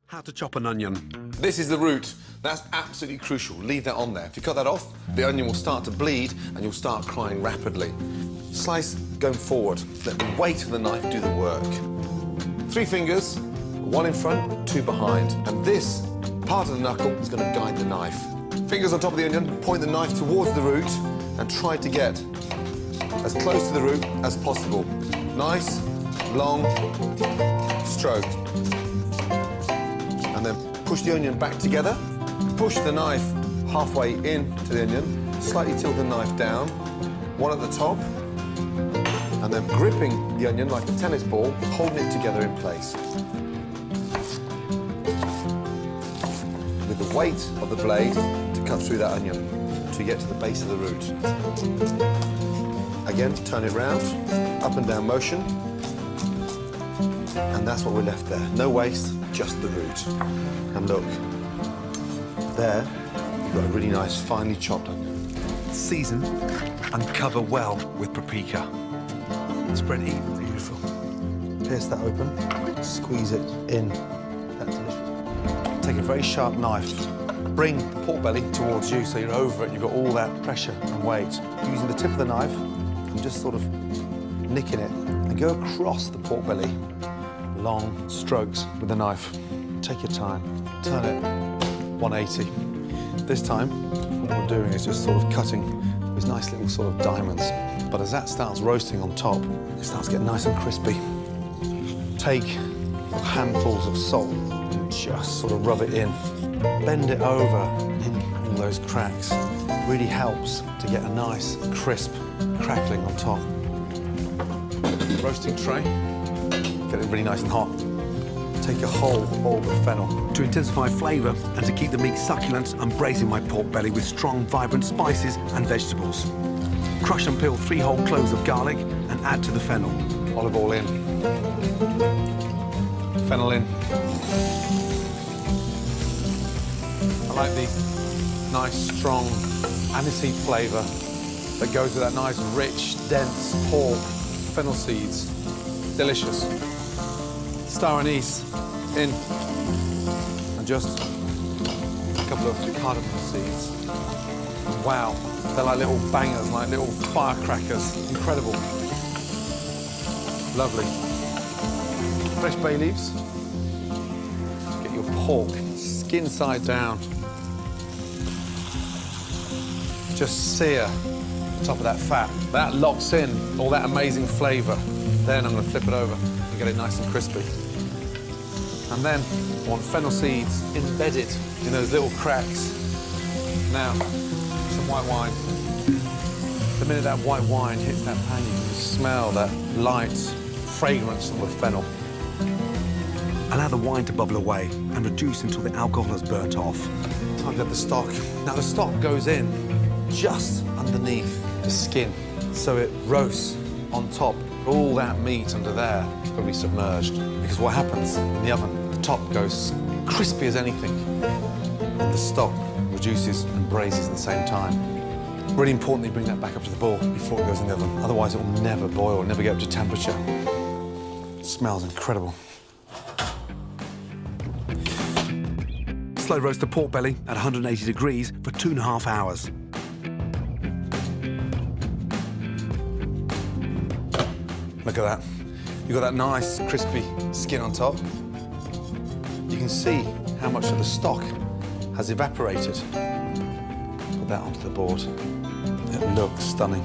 How to chop an onion. This is the root. That's absolutely crucial. Leave that on there. If you cut that off, the onion will start to bleed and you'll start crying rapidly. Slice going forward. Let the weight of the knife do the work. 3 fingers, 1 in front, 2 behind. And this part of the knuckle is going to guide the knife. Fingers on top of the onion, point the knife towards the root and try to get as close to the root as possible. Nice, long stroke. And then push the onion back together. Push the knife halfway into the onion. Slightly tilt the knife down. 1 at the top. And then gripping the onion like a tennis ball, holding it together in place. With the weight of the blade to cut through that onion to get to the base of the root. Again, turn it round, up and down motion. And that's what we're left there. No waste, just the root. And look, there, you've got a really nice, finely chopped onion. Season and cover well with paprika. Spread evenly. Beautiful. Pierce that open, squeeze it in. That's delicious. Take a very sharp knife, bring the pork belly towards you so you're over it, you've got all that pressure and weight. Using the tip of the knife and just sort of nicking it and go across the pork belly. Long strokes with the knife. Take your time, turn it 180. This time, what we're doing is just sort of cutting these nice little sort of diamonds. But as that starts roasting on top, it starts getting nice and crispy. Take handfuls of salt and just sort of rub it in. Bend it over in all those cracks. Really helps to get a nice, crisp crackling on top. Roasting tray. Get it really nice and hot. Take a whole bowl of fennel. To intensify flavour and to keep the meat succulent, I'm braising my pork belly with strong, vibrant spices and vegetables. Crush and peel 3 whole cloves of garlic and add to the fennel. Olive oil in. Fennel in. I like the nice, strong aniseed flavour that goes with that nice, rich, dense pork. Fennel seeds. Delicious. Star anise in. And just a couple of cardamom seeds. Wow. They're like little bangers, like little firecrackers. Incredible. Lovely. Fresh bay leaves. Get your pork skin side down. Just sear the top of that fat. That locks in all that amazing flavour. Then I'm going to flip it over and get it nice and crispy. And then I want fennel seeds embedded in those little cracks. Now, some white wine. The minute that white wine hits that pan, you can smell that light fragrance of the fennel. Allow the wine to bubble away and reduce until the alcohol has burnt off. Time to get the stock. Now the stock goes in just underneath the skin, so it roasts on top. All that meat under there is going to be submerged. Because what happens in the oven, the top goes crispy as anything, and the stock reduces and braises at the same time. Really important that you bring that back up to the boil before it goes in the oven. Otherwise, it will never boil, never get up to temperature. It smells incredible. Slow roast the pork belly at 180 degrees for 2.5 hours. Look at that. You've got that nice, crispy skin on top. You can see how much of the stock has evaporated. Put that onto the board. It looks stunning.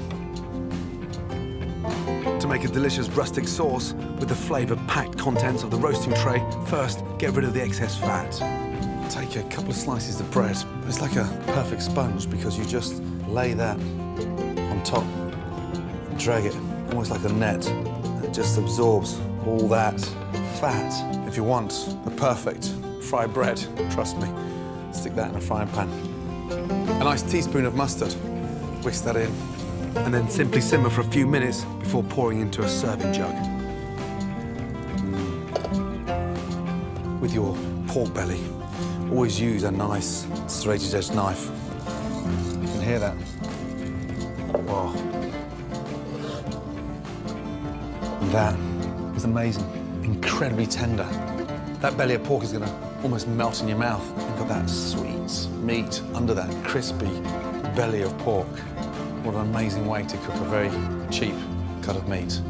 To make a delicious rustic sauce with the flavour-packed contents of the roasting tray, first get rid of the excess fat. Take a couple of slices of bread. It's like a perfect sponge because you just lay that on top and drag it almost like a net. It just absorbs all that fat. If you want the perfect fried bread, trust me, stick that in a frying pan. A nice teaspoon of mustard, whisk that in. And then simply simmer for a few minutes before pouring into a serving jug. With your pork belly, always use a nice serrated edge knife. You can hear that. Wow. That is amazing. Incredibly tender. That belly of pork is going to almost melt in your mouth. You've got that sweet meat under that crispy belly of pork. What an amazing way to cook a very cheap cut of meat.